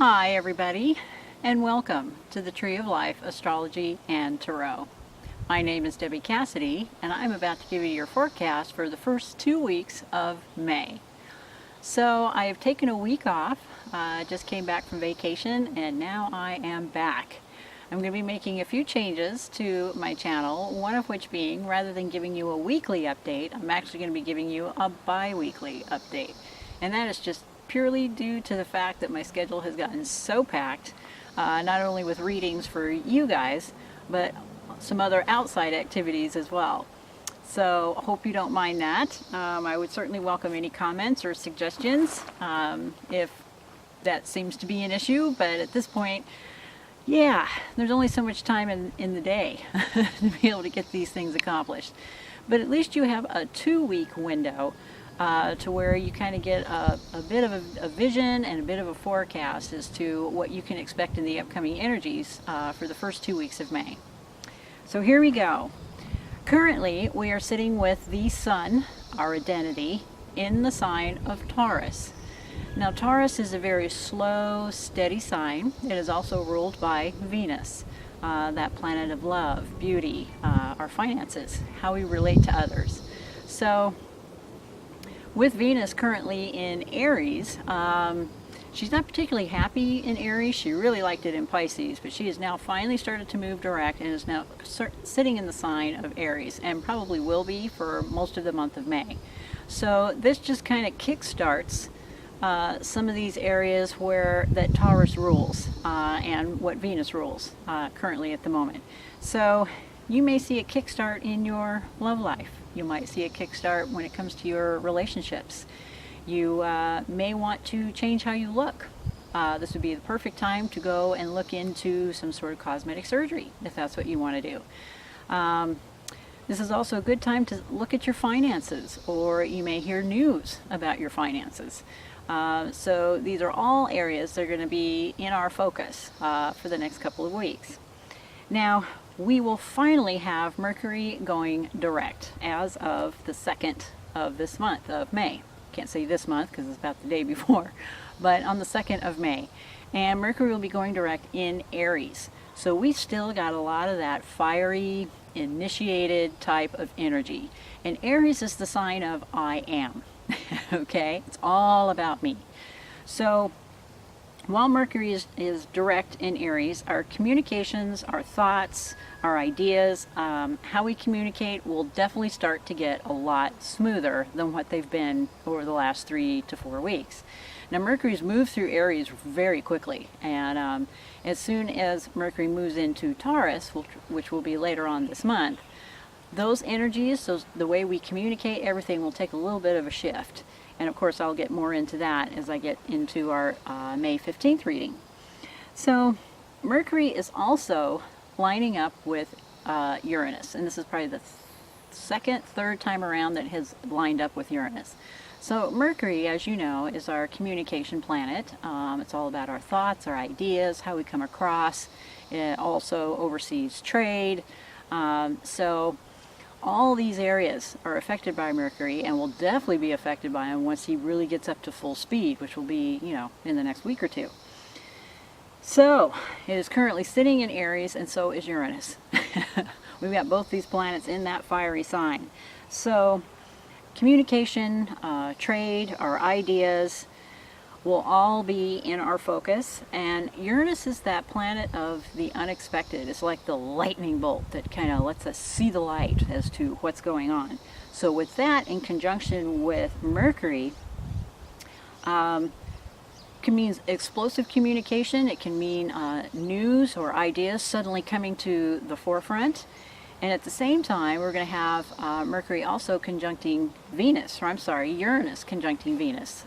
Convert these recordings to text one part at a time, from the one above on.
Hi everybody, and welcome to the Tree of Life Astrology and Tarot. My name is Debbie Cassidy, and I'm about to give you your forecast for the first 2 weeks of May. So I have taken a week off, just came back from vacation, and now I am back. I'm going to be making a few changes to my channel, one of which being, rather than giving you a weekly update, I'm actually going to be giving you a bi-weekly update. And that is just purely due to the fact that my schedule has gotten so packed, not only with readings for you guys, but some other outside activities as well. So hope you don't mind that. I would certainly welcome any comments or suggestions if that seems to be an issue, but at this point, yeah, there's only so much time in the day to be able to get these things accomplished. But at least you have a 2-week window to where you kind of get a bit of a vision and a bit of a forecast as to what you can expect in the upcoming energies for the first 2 weeks of May. So here we go. Currently, we are sitting with the Sun, our identity, in the sign of Taurus. Now, Taurus is a very slow, steady sign. It is also ruled by Venus, that planet of love, beauty, our finances, how we relate to others. So, with Venus currently in Aries, she's not particularly happy in Aries. She really liked it in Pisces, but she has now finally started to move direct and is now sitting in the sign of Aries, and probably will be for most of the month of May. So this just kind of kickstarts some of these areas where that Taurus rules and what Venus rules currently at the moment. So you may see a kickstart in your love life. You might see a kickstart when it comes to your relationships. You may want to change how you look. This would be the perfect time to go and look into some sort of cosmetic surgery, if that's what you want to do. This is also a good time to look at your finances, or you may hear news about your finances. So these are all areas that are going to be in our focus for the next couple of weeks. Now, we will finally have Mercury going direct as of the 2nd of this month of May. Can't say this month because it's about the day before, but on the 2nd of May. And Mercury will be going direct in Aries. So we still got a lot of that fiery, initiated type of energy. And Aries is the sign of I am. Okay? It's all about me. So while Mercury is direct in Aries, our communications, our thoughts, our ideas, how we communicate will definitely start to get a lot smoother than what they've been over the last 3 to 4 weeks. Now, Mercury's moved through Aries very quickly, and as soon as Mercury moves into Taurus, which will be later on this month, those energies, the way we communicate, everything will take a little bit of a shift. And of course, I'll get more into that as I get into our May 15th reading. So Mercury is also lining up with Uranus, and this is probably the third time around that has lined up with Uranus. So Mercury, as you know, is our communication planet. It's all about our thoughts, our ideas, how we come across. It also oversees trade. So all these areas are affected by Mercury, and will definitely be affected by him once he really gets up to full speed, which will be, in the next week or two. So it is currently sitting in Aries, and so is Uranus. We've got both these planets in that fiery sign. So communication, trade, our ideas will all be in our focus. And Uranus is that planet of the unexpected. It's like the lightning bolt that kind of lets us see the light as to what's going on. So with that, in conjunction with Mercury, can mean explosive communication. It can mean news or ideas suddenly coming to the forefront. And at the same time, we're going to have Mercury also conjuncting Venus, Uranus conjuncting Venus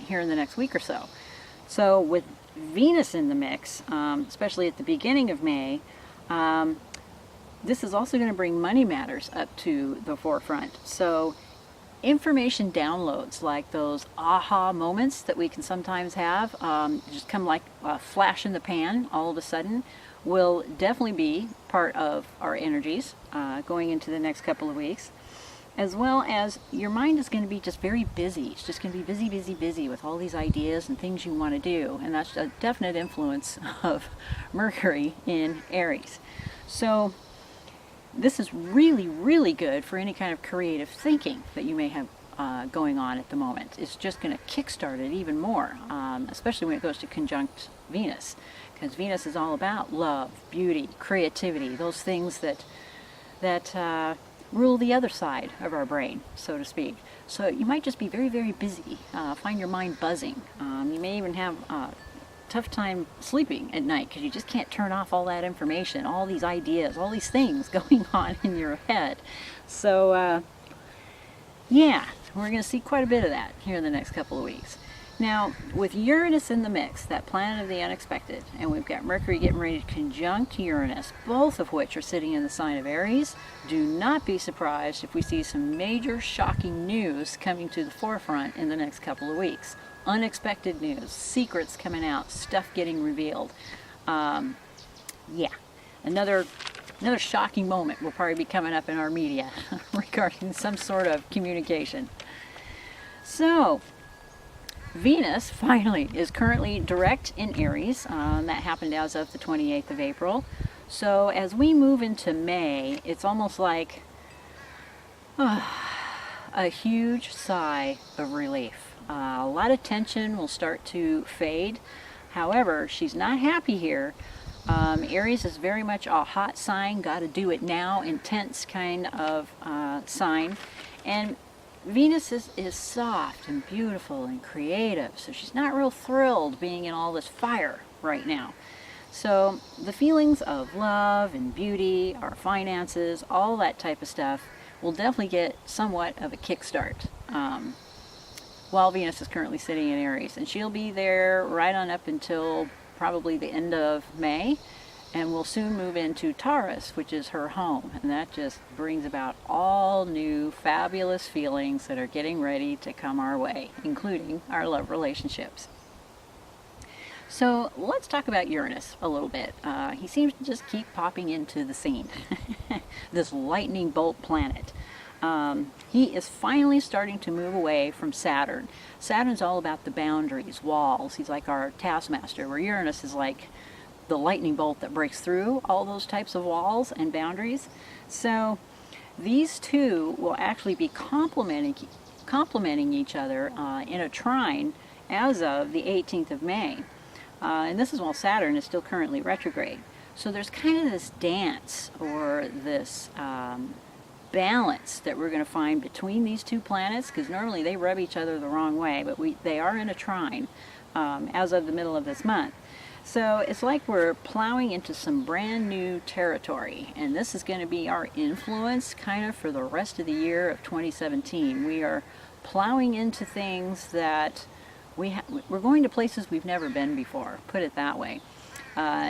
here in the next week or so. So with Venus in the mix, especially at the beginning of May, this is also going to bring money matters up to the forefront. So information downloads, like those aha moments that we can sometimes have, just come like a flash in the pan all of a sudden, will definitely be part of our energies going into the next couple of weeks. as well as your mind is going to be just very busy. It's just going to be busy, busy, busy with all these ideas and things you want to do. And that's a definite influence of Mercury in Aries. So this is really, really good for any kind of creative thinking that you may have going on at the moment. It's just going to kickstart it even more, especially when it goes to conjunct Venus, because Venus is all about love, beauty, creativity, those things that rule the other side of our brain, so to speak. So you might just be very, very busy, find your mind buzzing. You may even have a tough time sleeping at night because you just can't turn off all that information, all these ideas, all these things going on in your head. So yeah, we're going to see quite a bit of that here in the next couple of weeks. Now, with Uranus in the mix, that planet of the unexpected, and we've got Mercury getting ready to conjunct Uranus, both of which are sitting in the sign of Aries, do not be surprised if we see some major shocking news coming to the forefront in the next couple of weeks. Unexpected news, secrets coming out, stuff getting revealed. Yeah, another shocking moment will probably be coming up in our media regarding some sort of communication. So, Venus, finally, is currently direct in Aries. That happened as of the 28th of April. So as we move into May, it's almost like a huge sigh of relief. A lot of tension will start to fade. However, she's not happy here. Aries is very much a hot sign, gotta do it now, intense kind of sign. And Venus is soft and beautiful and creative, so she's not real thrilled being in all this fire right now. So the feelings of love and beauty, our finances, all that type of stuff will definitely get somewhat of a kickstart while Venus is currently sitting in Aries. And she'll be there right on up until probably the end of May. And we'll soon move into Taurus, which is her home. And that just brings about all new fabulous feelings that are getting ready to come our way, including our love relationships. So let's talk about Uranus a little bit. He seems to just keep popping into the scene. This lightning bolt planet. He is finally starting to move away from Saturn. Saturn's all about the boundaries, walls. He's like our taskmaster, where Uranus is like the lightning bolt that breaks through all those types of walls and boundaries. So these two will actually be complementing each other in a trine as of the 18th of May. And this is while Saturn is still currently retrograde. So there's kind of this dance or this balance that we're going to find between these two planets, because normally they rub each other the wrong way, but they are in a trine as of the middle of this month. So it's like we're plowing into some brand new territory, and this is going to be our influence kind of for the rest of the year of 2017. We are plowing into things that we're going to places we've never been before, put it that way.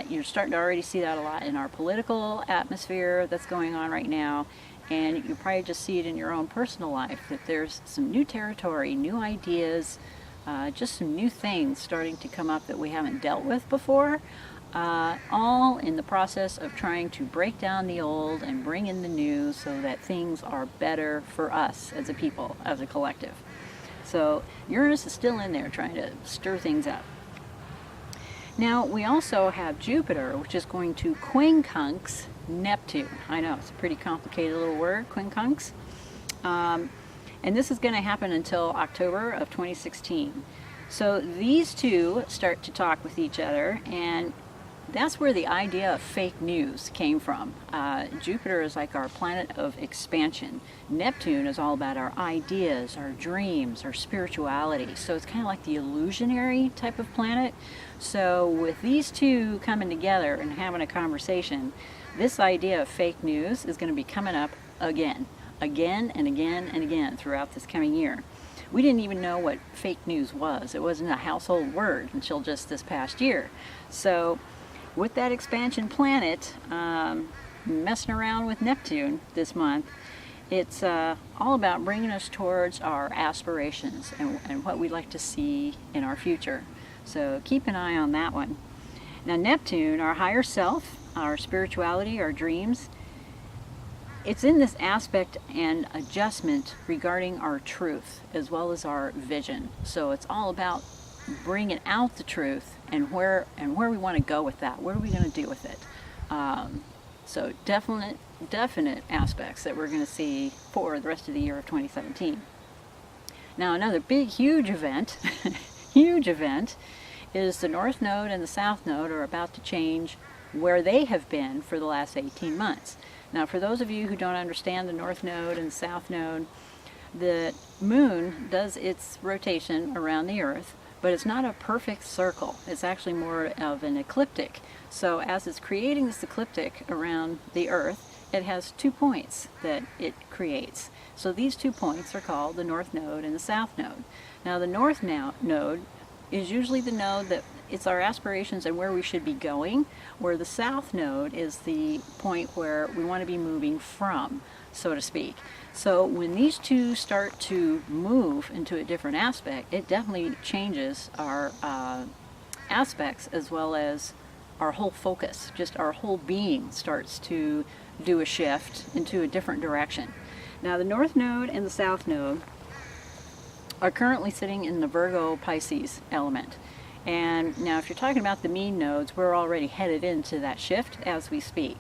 You're starting to already see that a lot in our political atmosphere that's going on right now, and you probably just see it in your own personal life, that there's some new territory, new ideas, just some new things starting to come up that we haven't dealt with before, all in the process of trying to break down the old and bring in the new so that things are better for us as a people, as a collective. So Uranus is still in there trying to stir things up. Now we also have Jupiter, which is going to quincunx Neptune. I know, it's a pretty complicated little word, quincunx. And this is going to happen until October of 2016. So these two start to talk with each other, and that's where the idea of fake news came from. Jupiter is like our planet of expansion. Neptune is all about our ideas, our dreams, our spirituality. So it's kind of like the illusionary type of planet. So with these two coming together and having a conversation, this idea of fake news is going to be coming up again and again and again throughout this coming year. We didn't even know what fake news was. It wasn't a household word until just this past year. So with that expansion planet messing around with Neptune this month, it's all about bringing us towards our aspirations and what we'd like to see in our future. So keep an eye on that one. Now Neptune, our higher self, our spirituality, our dreams, it's in this aspect and adjustment regarding our truth as well as our vision. So it's all about bringing out the truth and where we want to go with that. What are we going to do with it? So definite aspects that we're going to see for the rest of the year of 2017. Now another big, huge event, huge event, is the North Node and the South Node are about to change where they have been for the last 18 months. Now for those of you who don't understand the North Node and the South Node, the Moon does its rotation around the Earth, but it's not a perfect circle. It's actually more of an ecliptic. So as it's creating this ecliptic around the Earth, it has 2 points that it creates. So these 2 points are called the North Node and the South Node. Now the North Node is usually the node that it's our aspirations and where we should be going, where the South Node is the point where we want to be moving from, so to speak. So when these two start to move into a different aspect, it definitely changes our aspects as well as our whole focus. Just our whole being starts to do a shift into a different direction. Now the North Node and the South Node are currently sitting in the Virgo Pisces element. And now if you're talking about the mean nodes, we're already headed into that shift as we speak.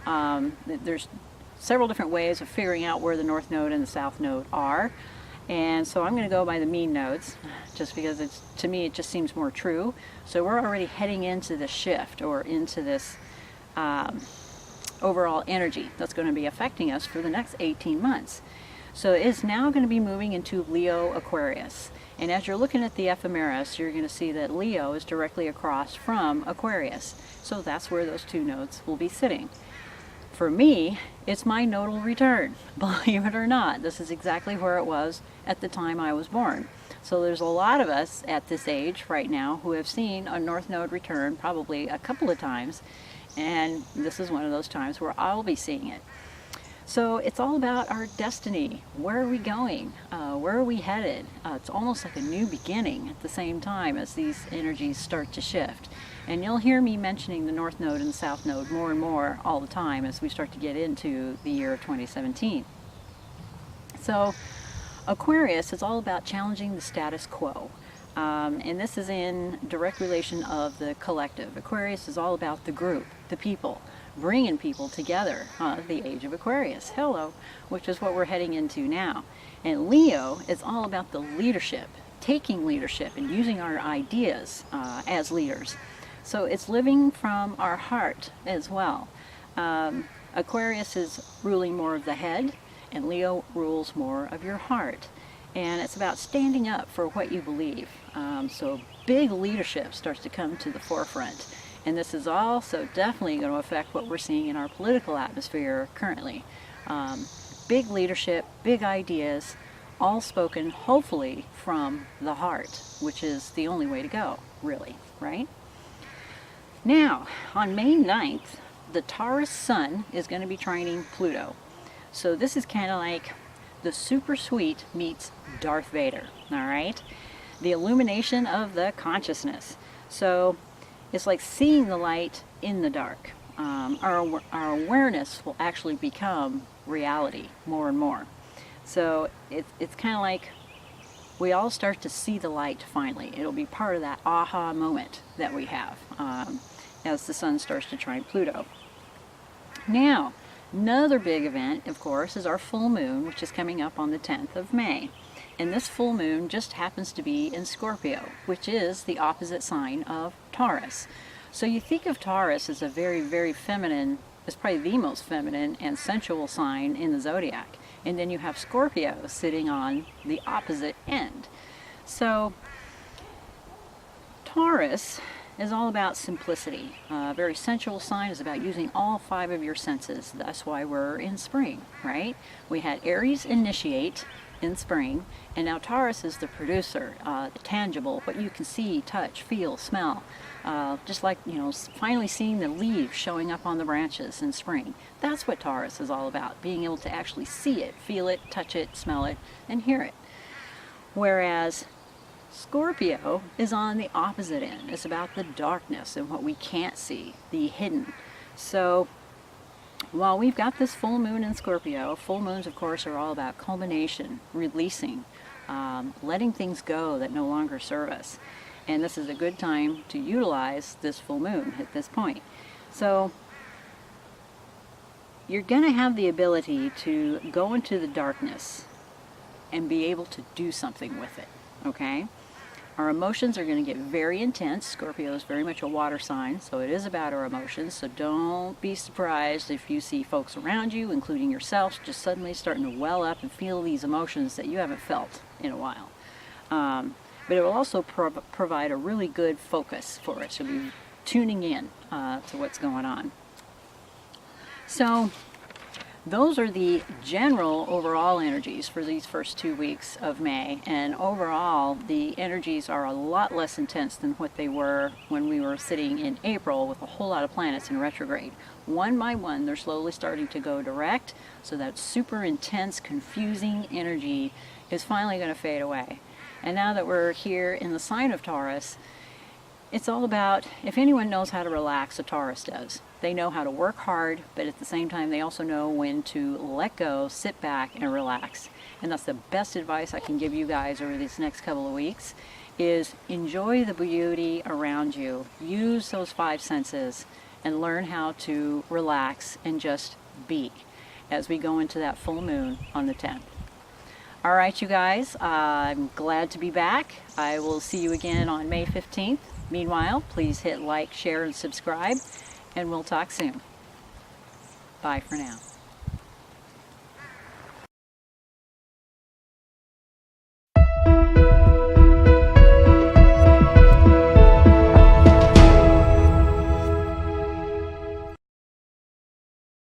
There's several different ways of figuring out where the North Node and the South Node are. And so I'm going to go by the mean nodes just because to me it just seems more true. So we're already heading into the shift or into this overall energy that's going to be affecting us for the next 18 months. So it's now going to be moving into Leo Aquarius. And as you're looking at the ephemeris, you're going to see that Leo is directly across from Aquarius. So that's where those two nodes will be sitting. For me, it's my nodal return. Believe it or not, this is exactly where it was at the time I was born. So there's a lot of us at this age right now who have seen a North Node return probably a couple of times. And this is one of those times where I'll be seeing it. So it's all about our destiny. Where are we going? Where are we headed? It's almost like a new beginning at the same time as these energies start to shift. And you'll hear me mentioning the North Node and the South Node more and more all the time as we start to get into the year of 2017. So Aquarius is all about challenging the status quo. And this is in direct relation of the collective. Aquarius is all about the group, the people, bringing people together, the age of Aquarius, hello, which is what we're heading into now. And Leo is all about the leadership, taking leadership and using our ideas as leaders. So it's living from our heart as well. Aquarius is ruling more of the head, and Leo rules more of your heart. And it's about standing up for what you believe. So big leadership starts to come to the forefront. And this is also definitely going to affect what we're seeing in our political atmosphere currently. Big leadership, big ideas, all spoken hopefully from the heart, which is the only way to go, really, right? Now, on May 9th, the Taurus Sun is going to be trining Pluto. So this is kind of like the super sweet meets Darth Vader, all right? The illumination of the consciousness. So it's like seeing the light in the dark. Our awareness will actually become reality more and more. So it's kind of like we all start to see the light finally. It'll be part of that aha moment that we have as the sun starts to trine Pluto. Now, another big event, of course, is our full moon, which is coming up on the 10th of May. And this full moon just happens to be in Scorpio, which is the opposite sign of Taurus. So you think of Taurus as a very, very feminine, it's probably the most feminine and sensual sign in the zodiac. And then you have Scorpio sitting on the opposite end. So Taurus is all about simplicity. A very sensual sign is about using all 5 of your senses. That's why we're in spring, right? We had Aries initiate in spring, and now Taurus is the producer, the tangible, what you can see, touch, feel, smell. Just like, finally seeing the leaves showing up on the branches in spring. That's what Taurus is all about, being able to actually see it, feel it, touch it, smell it, and hear it. Whereas Scorpio is on the opposite end. It's about the darkness and what we can't see, the hidden. So While we've got this full moon in Scorpio, full moons, of course, are all about culmination, releasing, letting things go that no longer serve us. And this is a good time to utilize this full moon at this point. So you're going to have the ability to go into the darkness and be able to do something with it, okay? Our emotions are going to get very intense. Scorpio is very much a water sign, so it is about our emotions. So don't be surprised if you see folks around you, including yourself, just suddenly starting to well up and feel these emotions that you haven't felt in a while. But it will also provide a really good focus for us. You'll be tuning in to what's going on. So those are the general overall energies for these first 2 weeks of May, and overall the energies are a lot less intense than what they were when we were sitting in April with a whole lot of planets in retrograde. One by one they're slowly starting to go direct, so that super intense, confusing energy is finally going to fade away. And now that we're here in the sign of Taurus, it's all about, if anyone knows how to relax, a Taurus does. They know how to work hard, but at the same time they also know when to let go, sit back, and relax. And that's the best advice I can give you guys over these next couple of weeks, is enjoy the beauty around you. Use those 5 senses and learn how to relax and just be as we go into that full moon on the 10th. All right, you guys, I'm glad to be back. I will see you again on May 15th. Meanwhile, please hit like, share, and subscribe, and we'll talk soon. Bye for now.